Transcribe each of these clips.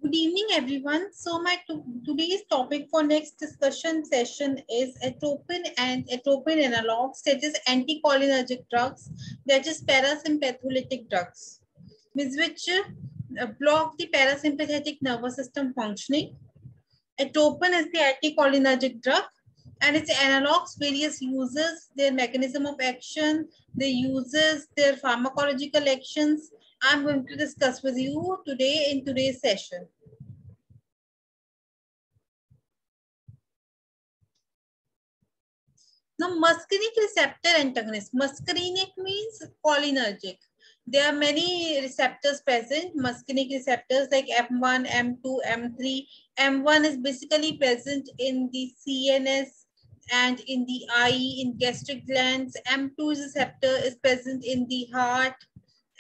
Good evening, everyone. So my today's topic for next discussion session is atropine and atropine analogs, that is anticholinergic drugs, that is parasympathetic drugs, which block the parasympathetic nervous system functioning. Atropine is the anticholinergic drug, and its analogs various uses, their mechanism of action, their uses, their pharmacological actions. I'm going to discuss with you today in today's session. Now, muscarinic receptor antagonist. Muscarinic means cholinergic. There are many receptors present, muscarinic receptors like M1, M2, M3. M1 is basically present in the CNS and in the eye, in gastric glands. M2 receptor is present in the heart.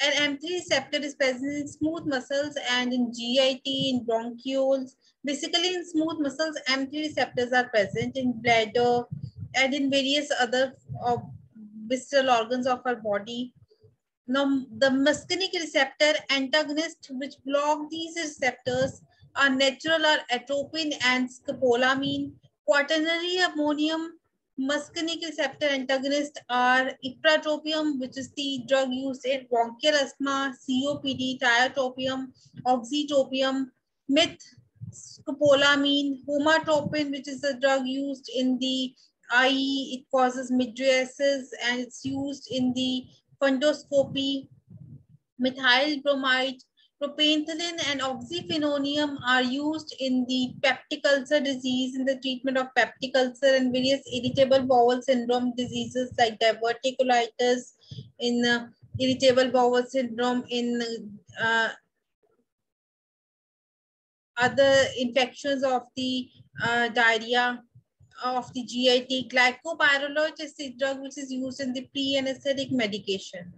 And M3 receptor is present in smooth muscles and in GIT, in bronchioles. Basically, in smooth muscles, M3 receptors are present in bladder and in various other visceral organs of our body. Now, the muscarinic receptor antagonists which block these receptors are natural or atropine and scopolamine. Quaternary ammonium muscarinic receptor antagonists are ipratropium, which is the drug used in bronchial asthma, COPD, tiotropium, oxytropium, scopolamine, homatropin, which is a drug used in the eye. It causes mydriasis and it's used in the fundoscopy. Methyl bromide, propantholin, and oxyphenonium are used in the peptic ulcer disease, in the treatment of peptic ulcer and various irritable bowel syndrome diseases like diverticulitis, in irritable bowel syndrome, in other infections of the diarrhea of the GIT. Glycopyrrolate is the drug which is used in the pre-anesthetic medication.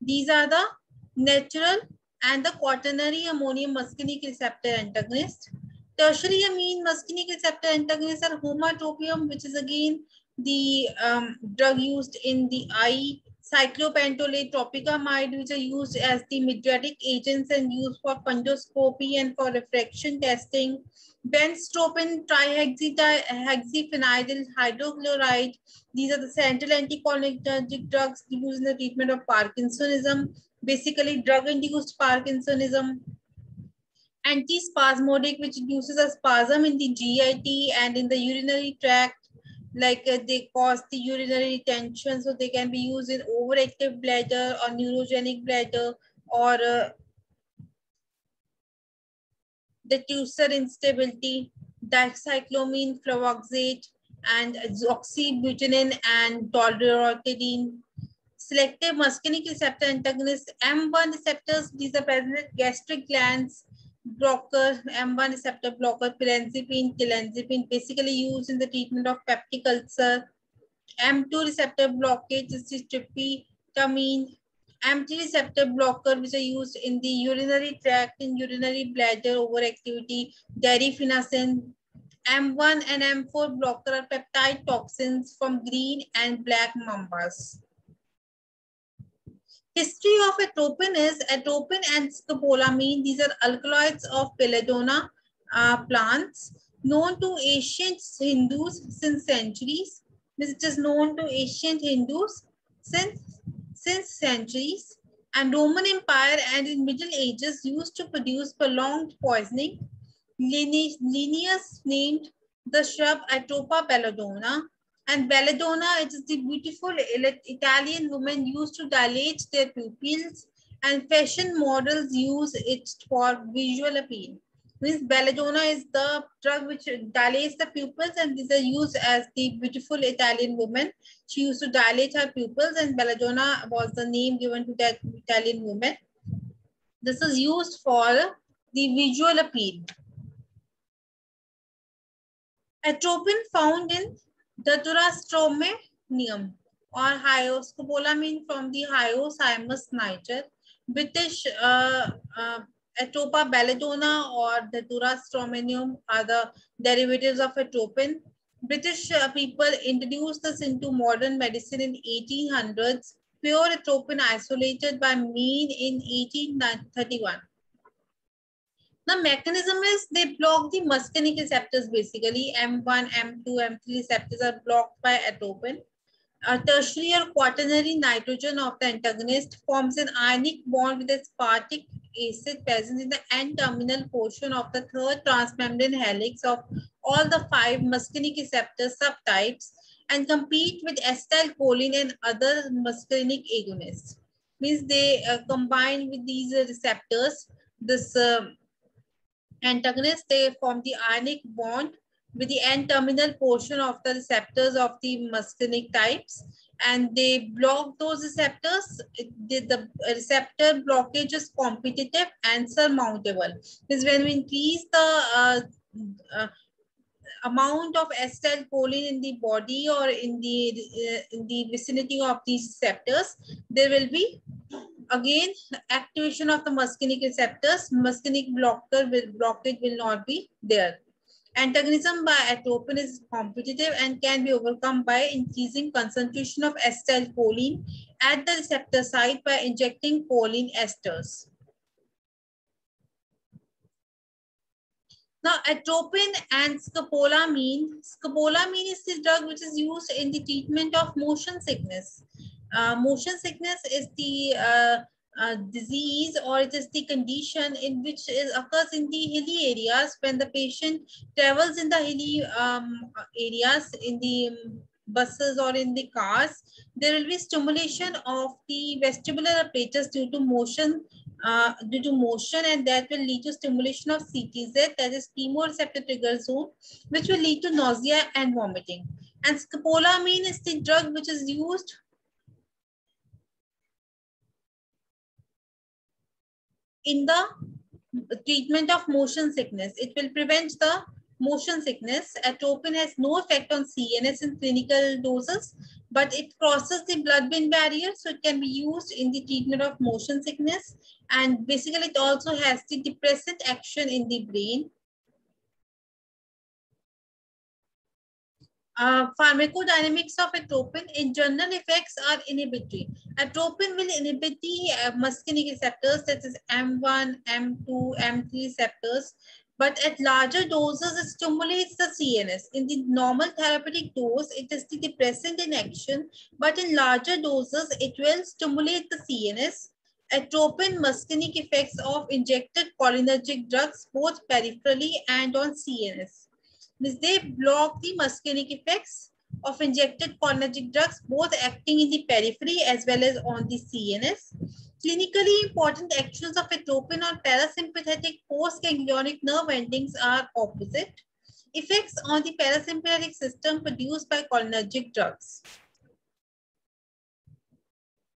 These are the natural and the quaternary ammonium muscarinic receptor antagonists. Tertiary amine muscarinic receptor antagonists are homatropium, which is again the drug used in the eye. Cyclopentolate, tropicamide, which are used as the mydriatic agents and used for fundoscopy and for refraction testing. Benztropine, trihexyphenidyl hydrochloride. These are the central anticholinergic drugs used in the treatment of Parkinsonism, basically drug-induced Parkinsonism. Antispasmodic, which induces a spasm in the GIT and in the urinary tract, like they cause the urinary retention, so they can be used in overactive bladder or neurogenic bladder or the tussor instability. Dicyclomine, fluvoxate, and oxybutynin and tolurotidine. Selective muscarinic receptor antagonists, M1 receptors, these are present at gastric glands. Blocker, M1 receptor blocker, pirenzepine, tilenzepine, basically used in the treatment of peptic ulcer. M2 receptor blockage is tryptamine. M3 receptor blocker, which are used in the urinary tract, in urinary bladder overactivity, derifenacin. M1 and M4 blocker are peptide toxins from green and black mambas. History of atropine is atropine and scopolamine. These are alkaloids of belladonna plants known to ancient Hindus since centuries. It is known to ancient Hindus since centuries. And Roman Empire and in Middle Ages used to produce prolonged poisoning. Linnaeus named the shrub Atropa belladonna. And belladonna, it is the beautiful Italian women used to dilate their pupils, and fashion models use it for visual appeal. Means belladonna is the drug which dilates the pupils, and these are used as the beautiful Italian woman. She used to dilate her pupils, and belladonna was the name given to that Italian woman. This is used for the visual appeal. Atropine found in Datura stromonium or hyoscopolamine from the Hyoscyamus niger. British Atropa belladonna or Datura stromonium are the derivatives of atropine. British people introduced this into modern medicine in 1800s. Pure atropine isolated by Mean in 1831. The mechanism is they block the muscarinic receptors basically. M1, M2, M3 receptors are blocked by atropine. A tertiary or quaternary nitrogen of the antagonist forms an ionic bond with aspartic acid present in the N-terminal portion of the third transmembrane helix of all the 5 muscarinic receptor subtypes and compete with acetylcholine and other muscarinic agonists. Means they combine with these receptors, this antagonists, they form the ionic bond with the N-terminal portion of the receptors of the muscarinic types, and they block those receptors. The receptor blockage is competitive and surmountable. Because when we increase the uh, amount of acetylcholine in the body or in the vicinity of these receptors, there will be again activation of the muscarinic receptors. Muscarinic blockage will not be there. Antagonism by atropine is competitive and can be overcome by increasing concentration of acetylcholine at the receptor site by injecting choline esters. Now, atropine and scopolamine. Scopolamine is the drug which is used in the treatment of motion sickness. Motion sickness is the disease, or it is the condition in which it occurs in the hilly areas when the patient travels in the hilly areas in the buses or in the cars. There will be stimulation of the vestibular apparatus due to motion, and that will lead to stimulation of CTZ, that is chemoreceptor trigger zone, which will lead to nausea and vomiting. And scopolamine is the drug which is used in the treatment of motion sickness. It will prevent the motion sickness. Atropine has no effect on CNS in clinical doses, but it crosses the blood-brain barrier, so it can be used in the treatment of motion sickness. And basically, it also has the depressant action in the brain. Pharmacodynamics of atropine. In general, effects are inhibitory. Atropine will inhibit the muscarinic receptors, that is M1, M2, M3 receptors, but at larger doses, it stimulates the CNS. In the normal therapeutic dose, it is the depressant in action, but in larger doses, it will stimulate the CNS. Atropine muscarinic effects of injected cholinergic drugs, both peripherally and on CNS. They block the muscarinic effects of injected cholinergic drugs, both acting in the periphery as well as on the CNS. Clinically important actions of atropine on parasympathetic postganglionic nerve endings are opposite. Effects on the parasympathetic system produced by cholinergic drugs.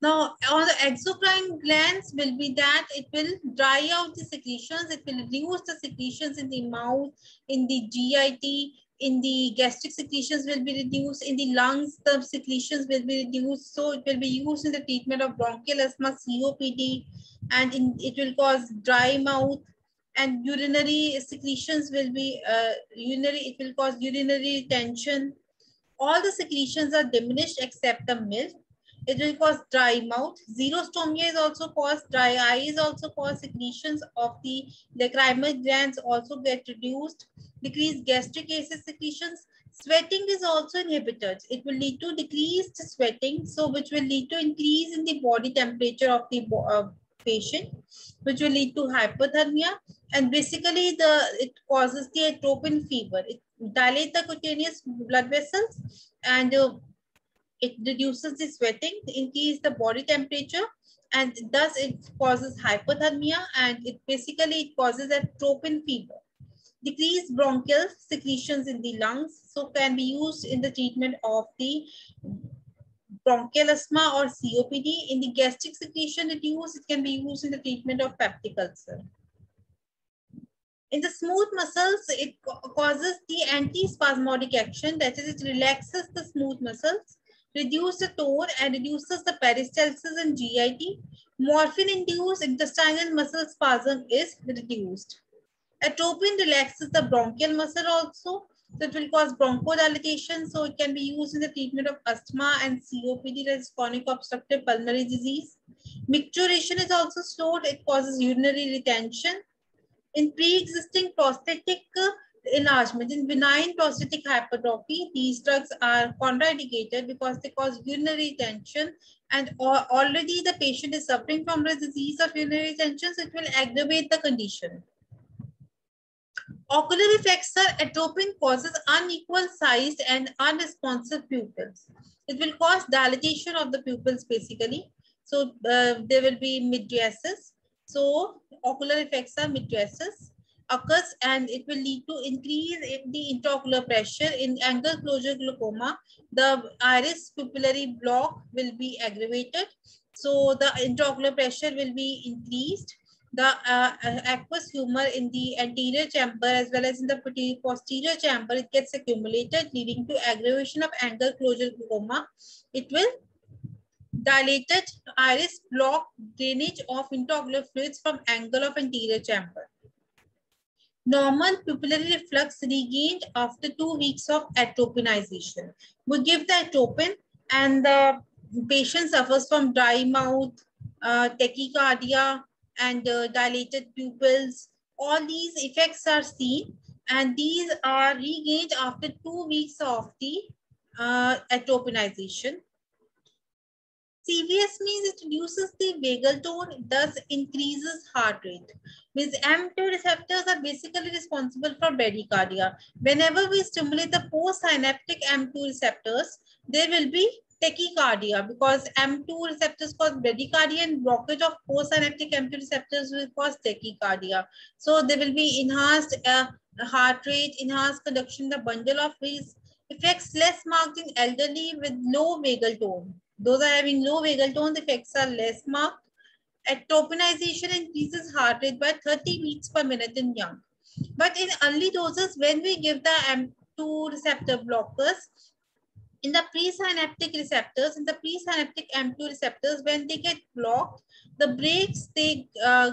Now, on the exocrine glands will be that it will dry out the secretions, it will reduce the secretions in the mouth, in the GIT, in the gastric secretions will be reduced, in the lungs the secretions will be reduced, so it will be used in the treatment of bronchial asthma, COPD, and it will cause dry mouth, and urinary secretions will be, it will cause urinary retention. All the secretions are diminished except the milk. It will cause dry mouth. Xerostomia is also caused. Dry eyes also cause secretions of the lacrimal glands also get reduced. Decreased gastric acid secretions. Sweating is also inhibited. It will lead to decreased sweating, so which will lead to increase in the body temperature of the patient, which will lead to hypothermia. And basically, it causes the atropine fever. It dilates the cutaneous blood vessels, and it reduces the sweating, increase the body temperature, and thus it causes hypothermia, and it causes atropine fever. Decreased bronchial secretions in the lungs, so can be used in the treatment of the bronchial asthma or COPD. In the gastric secretion it can be used in the treatment of peptic ulcer. In the smooth muscles, it causes the antispasmodic action, that is, it relaxes the smooth muscles, reduces the tone, and reduces the peristalsis and GIT. Morphine-induced intestinal muscle spasm is reduced. Atropine relaxes the bronchial muscle also, so it will cause bronchodilation, so it can be used in the treatment of asthma and COPD, that is chronic obstructive pulmonary disease. Micturition is also slowed, it causes urinary retention. In pre-existing prostatic enlargement, in benign prostatic hypertrophy, these drugs are contraindicated because they cause urinary retention, and already the patient is suffering from the disease of urinary retention, so it will aggravate the condition. Ocular effects are atropine causes unequal sized and unresponsive pupils. It will cause dilatation of the pupils basically. So there will be mydriasis. So ocular effects are mydriasis occurs, and it will lead to increase in the intraocular pressure. In angle closure glaucoma, the iris pupillary block will be aggravated. So the intraocular pressure will be increased. The aqueous humor in the anterior chamber as well as in the posterior chamber, it gets accumulated, leading to aggravation of angle closure glaucoma. It will dilated iris block drainage of intraocular fluids from angle of anterior chamber. Normal pupillary reflux regained after 2 weeks of atropinization. We give the atropine and the patient suffers from dry mouth, tachycardia, and dilated pupils. All these effects are seen, and these are regained after 2 weeks of the atropinization. CVS means it reduces the vagal tone, thus increases heart rate. Means M2 receptors are basically responsible for bradycardia. Whenever we stimulate the postsynaptic M2 receptors, there will be tachycardia because M2 receptors cause bradycardia, and blockage of postsynaptic M2 receptors will cause tachycardia. So there will be enhanced heart rate, enhanced conduction, the bundle of these effects less marked in elderly with low vagal tone. Those are having low vagal tone, the effects are less marked. Atropinization increases heart rate by 30 beats per minute in young. But in early doses, when we give the M2 receptor blockers, in the presynaptic receptors, in the presynaptic M2 receptors, when they get blocked, the brakes they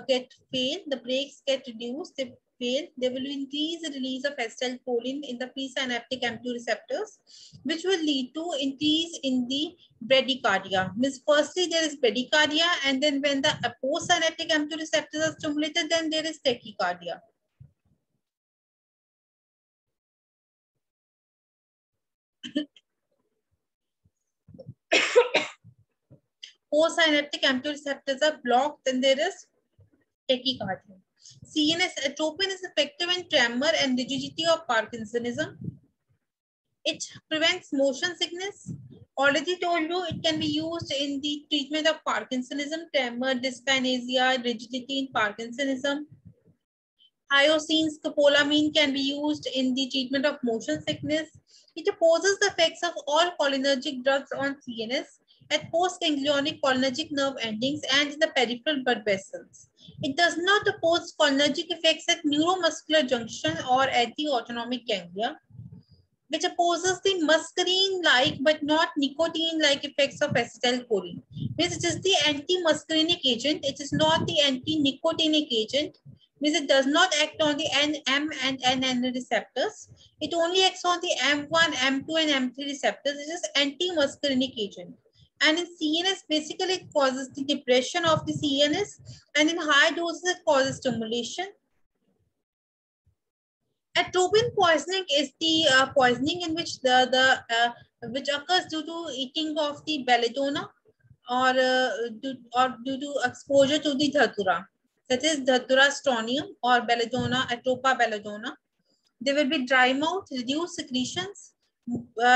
get fail, the brakes get reduced, they fail. They will increase the release of acetylcholine in the presynaptic M2 receptors, which will lead to increase in the bradycardia. Means firstly there is bradycardia, and then when the postsynaptic M2 receptors are stimulated, then there is tachycardia. Postsynaptic M2 receptors are blocked, then there is tachycardia. CNS atropine is effective in tremor and rigidity of Parkinsonism. It prevents motion sickness. Already told you it can be used in the treatment of Parkinsonism, tremor, dyskinesia, rigidity in Parkinsonism. Hyoscine scopolamine can be used in the treatment of motion sickness. It opposes the effects of all cholinergic drugs on CNS at postganglionic cholinergic nerve endings and in the peripheral blood vessels. It does not oppose cholinergic effects at neuromuscular junction or at the autonomic ganglia, which opposes the muscarine-like but not nicotine-like effects of acetylcholine. Means it is the anti-muscarinic agent. It is not the anti-nicotinic agent. Means it does not act on the M and NN receptors. It only acts on the M1, M2, and M3 receptors. It is anti-muscarinic agent. And in CNS, basically it causes the depression of the CNS, and in high doses it causes stimulation. Atropine poisoning is the poisoning in which which occurs due to eating of the belladonna or due to exposure to the dhatura. That is dhatura strontium or belladonna, Atropa belladonna. There will be dry mouth, reduced secretions,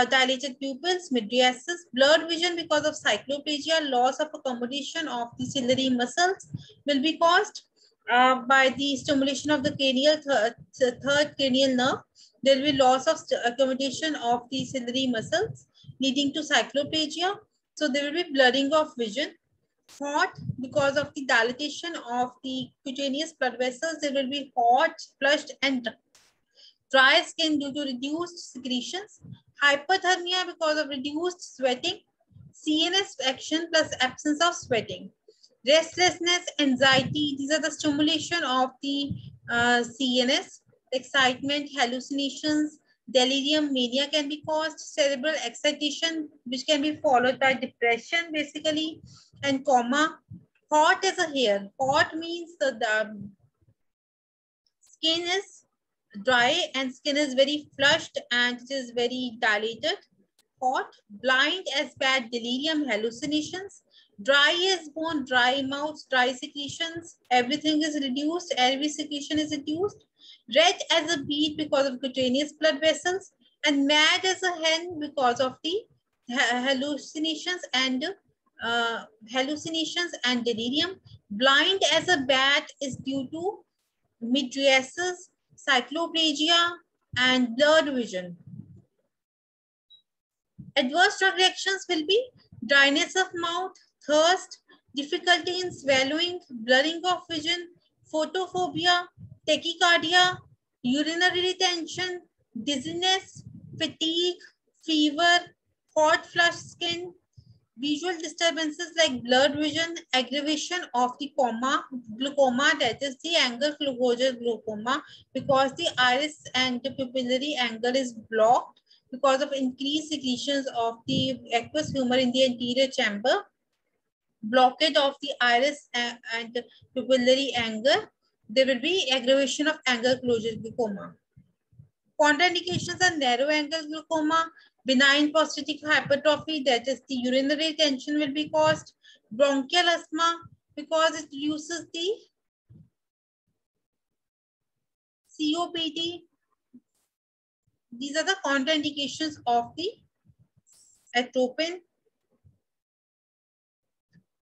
dilated pupils, mydriasis, blurred vision because of cycloplegia, loss of accommodation of the ciliary muscles will be caused by the stimulation of the cranial third cranial nerve. There will be loss of accommodation of the ciliary muscles leading to cycloplegia. So there will be blurring of vision. Hot because of the dilatation of the cutaneous blood vessels. There will be hot, flushed, and dry skin due to reduced secretions, hypothermia because of reduced sweating, CNS action plus absence of sweating, restlessness, anxiety. These are the stimulation of the CNS, excitement, hallucinations, delirium, mania can be caused, cerebral excitation, which can be followed by depression basically, and coma. Hot as a hair. Hot means the Skin is dry and skin is very flushed and it is very dilated. Hot, blind as bad, delirium, hallucinations. Dry as bone, dry mouth, dry secretions. Everything is reduced. Every secretion is reduced. Red as a beet because of cutaneous blood vessels. And mad as a hen because of the hallucinations and delirium. Blind as a bat is due to mydriasis, cycloplegia, and blurred vision. Adverse drug reactions will be dryness of mouth, thirst, difficulty in swallowing, blurring of vision, photophobia, tachycardia, urinary retention, dizziness, fatigue, fever, hot flushed skin, visual disturbances like blurred vision, aggravation of the glaucoma, that is the angle closure glaucoma, because the iris and the pupillary angle is blocked because of increased secretions of the aqueous humor in the anterior chamber, blockage of the iris and pupillary angle. There will be aggravation of angle closure glaucoma. Contraindications are narrow angle glaucoma, benign prostatic hypertrophy, that is the urinary retention will be caused, bronchial asthma because it reduces the COPD. These are the contraindications of the atropine.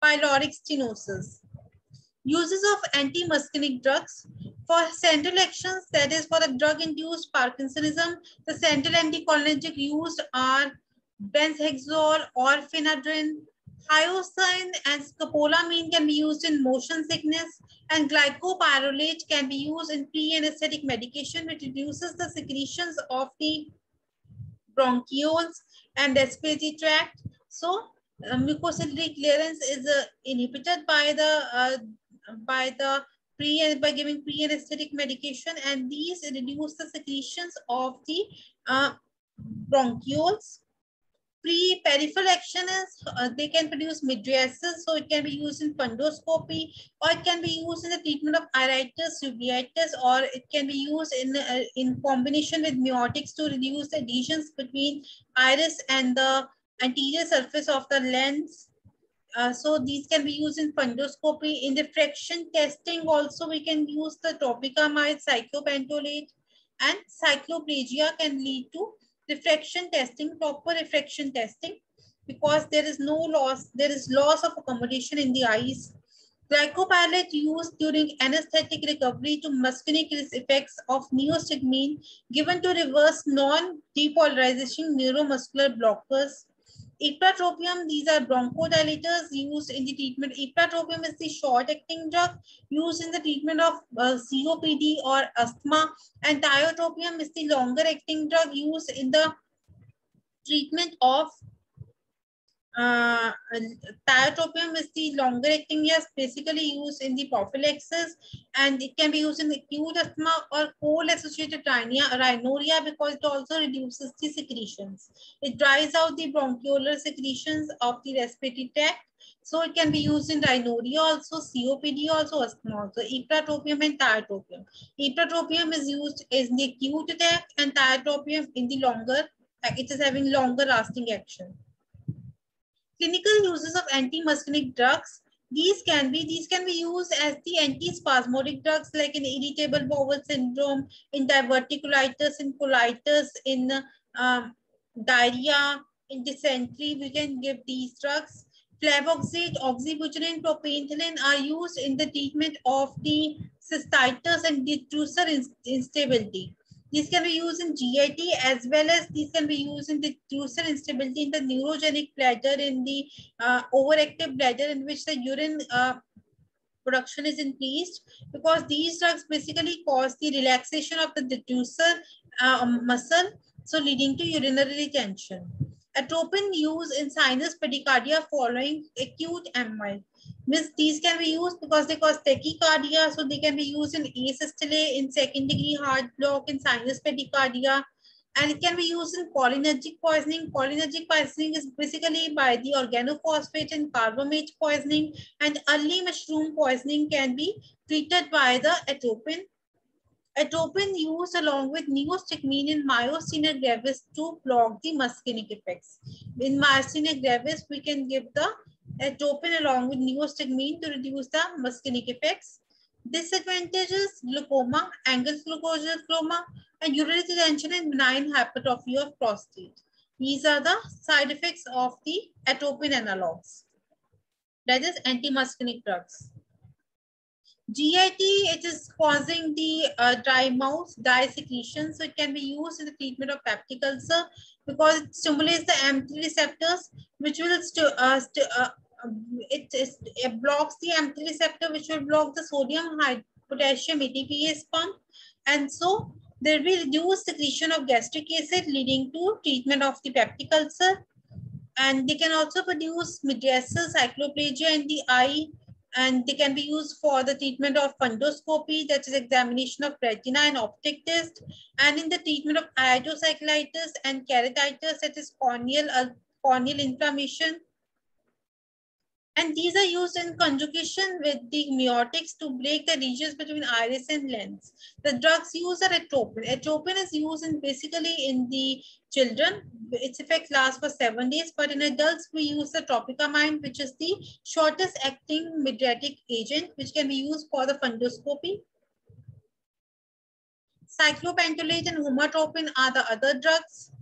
Pyloric stenosis. Uses of anti-muscarinic drugs. For central actions, that is for the drug-induced Parkinsonism, the central anticholinergic used are benzhexol or phenadrine. Hyoscine and scopolamine can be used in motion sickness, and glycopyrrolate can be used in pre-anesthetic medication, which reduces the secretions of the bronchioles and respiratory tract. So, mucociliary clearance is inhibited by by giving pre-anesthetic medication, and these reduce the secretions of the bronchioles. Pre-peripheral action is they can produce mydriasis, so it can be used in fundoscopy, or it can be used in the treatment of iritis, uveitis, or it can be used in combination with miotics to reduce the adhesions between iris and the anterior surface of the lens. So these can be used in fundoscopy. In diffraction testing also we can use the tropicamide, cyclopentolate, and cycloplegia can lead to refraction testing, proper refraction testing, because there is loss of accommodation in the eyes. Glycopyrrolate used during anesthetic recovery to muscarinic effects of neostigmine given to reverse non-depolarization neuromuscular blockers. Ipratropium, these are bronchodilators used in the treatment. Ipratropium is the short-acting drug used in the treatment of COPD or asthma, and tiotropium is the longer-acting drug used in the treatment of tiotropium is the longer acting, yes, basically used in the prophylaxis, and it can be used in acute asthma or cold associated rhinorrhea because it also reduces the secretions. It dries out the bronchiolar secretions of the respiratory tract. So it can be used in rhinorrhea also, COPD also, asthma also. Ipratropium and tiotropium. Ipratropium is used in the acute attack and tiotropium in the longer, it is having longer lasting action. Clinical uses of anti-muscarinic drugs. These can be used as the antispasmodic drugs like in irritable bowel syndrome, in diverticulitis, in colitis, in diarrhea, in dysentery. We can give these drugs. Flavoxate, oxybutynin, propenthyl are used in the treatment of the cystitis and detrusor instability. These can be used in GIT as well as these can be used in the detrusor instability in the neurogenic bladder, in the overactive bladder in which the urine production is increased, because these drugs basically cause the relaxation of the detrusor muscle, so leading to urinary retention. Atropine used in sinus pedicardia following acute MI. These can be used because they cause tachycardia, so they can be used in asystole, in second degree heart block, in sinus pedicardia, and it can be used in cholinergic poisoning. Cholinergic poisoning is basically by the organophosphate and carbamate poisoning, and early mushroom poisoning can be treated by the atropine. Atropine used along with neostigmine in myasthenia gravis to block the muscarinic effects. In myasthenia gravis, we can give the atropine along with neostigmine to reduce the muscarinic effects. Disadvantages: glaucoma, Angel's glaucoma, and urinary retention and benign hypertrophy of prostate. These are the side effects of the atropine analogs, that is anti-muscarinic drugs. GIT, it is causing the dry mouth, dye secretion. So it can be used in the treatment of peptic ulcer because it stimulates the M3 receptors, which will it blocks the M3 receptor, which will block the sodium potassium ATPase pump, and so there will be reduced secretion of gastric acid, leading to treatment of the peptic ulcer. And they can also produce mydriasis, cycloplegia in the eye, and they can be used for the treatment of fundoscopy, that is examination of retina and optic test, and in the treatment of iridocyclitis and keratitis, that is corneal inflammation. And these are used in conjugation with the miotics to break the regions between iris and lens. The drugs used are atropine. Atropine is used basically in the children. Its effect lasts for 7 days, but in adults, we use the tropicamide, which is the shortest acting mydriatic agent, which can be used for the fundoscopy. Cyclopentolate and humatropine are the other drugs.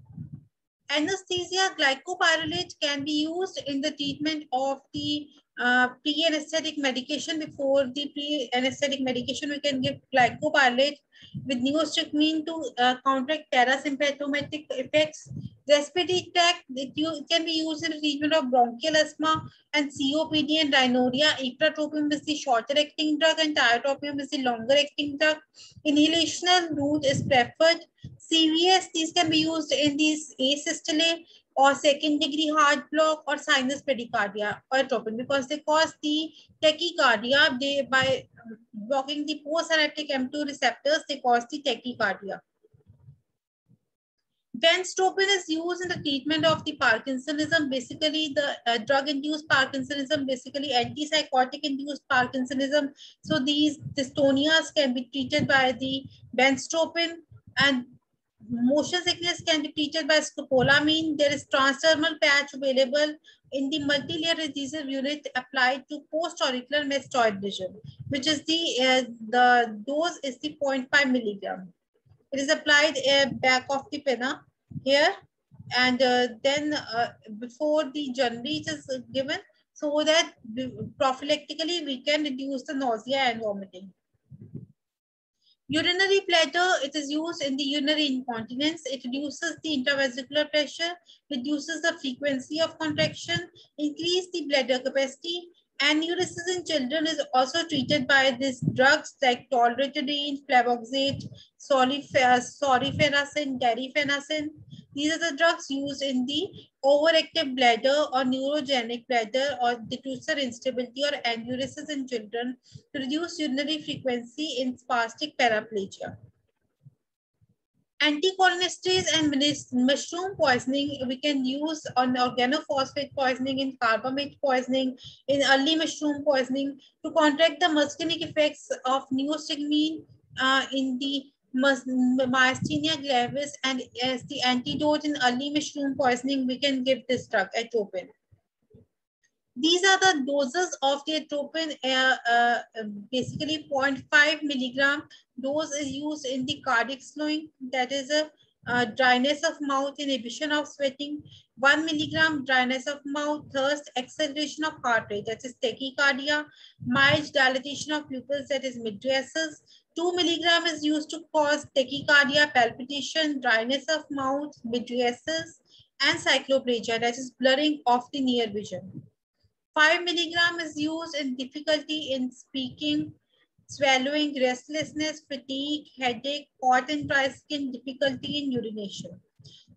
Anesthesia glycopyrrolate can be used in the treatment of the pre-anesthetic medication. Before the pre-anesthetic medication, we can give glycopyrrolate with neostigmine to counteract parasympathetic effects. Respiratory tract, it can be used in the treatment of bronchial asthma and COPD and rhinorrhea. Ipratropium is the shorter acting drug and tiotropium is the longer acting drug. Inhalational route is preferred. CVS, these can be used in these asystole or second degree heart block or sinus bradycardia or atropine because they cause the tachycardia. By blocking the postsynaptic M2 receptors, they cause the tachycardia. Benztropine is used in the treatment of the Parkinsonism, basically the drug-induced Parkinsonism, basically antipsychotic-induced Parkinsonism. So these dystonias can be treated by the benztropine, and motion sickness can be treated by scopolamine. There is transdermal patch available in the multi-layer adhesive unit applied to post-auricular mastoid lesion, which is the dose is the 0.5 milligram. It is applied back of the pinna here, and then before the January it is given, so that prophylactically we can reduce the nausea and vomiting. Urinary bladder, it is used in the urinary incontinence. It reduces the intravesicular pressure, reduces the frequency of contraction, increase the bladder capacity. Anuresis in children is also treated by these drugs like tolratadine, flavoxate, sorifenacin, darifenacin. These are the drugs used in the overactive bladder or neurogenic bladder or diffuser instability or anuresis in children to reduce urinary frequency in spastic paraplegia. Anticholinesterase and mushroom poisoning we can use on organophosphate poisoning, in carbamate poisoning, in early mushroom poisoning to counteract the muscarinic effects of neostigmine in the myasthenia gravis, and as the antidote in early mushroom poisoning, we can give this drug, atropine. These are the doses of the atropine, basically 0.5 milligram dose is used in the cardiac slowing, that is a dryness of mouth, inhibition of sweating. 1 milligram dryness of mouth, thirst, acceleration of heart rate, that is tachycardia, mild dilatation of pupils, that is mydriasis. 2 milligram is used to cause tachycardia, palpitation, dryness of mouth, mydriasis, and cycloplegia, that is blurring of the near vision. 5 milligram is used in difficulty in speaking, swallowing, restlessness, fatigue, headache, hot and dry skin, difficulty in urination.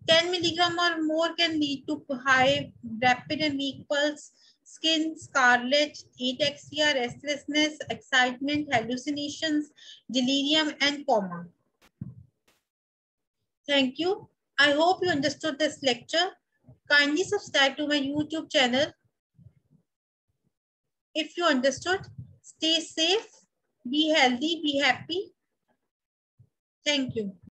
10 milligram or more can lead to high, rapid and weak pulse, skin, scarlet, ataxia, restlessness, excitement, hallucinations, delirium, and coma. Thank you. I hope you understood this lecture. Kindly subscribe to my YouTube channel. If you understood, stay safe, be healthy, be happy. Thank you.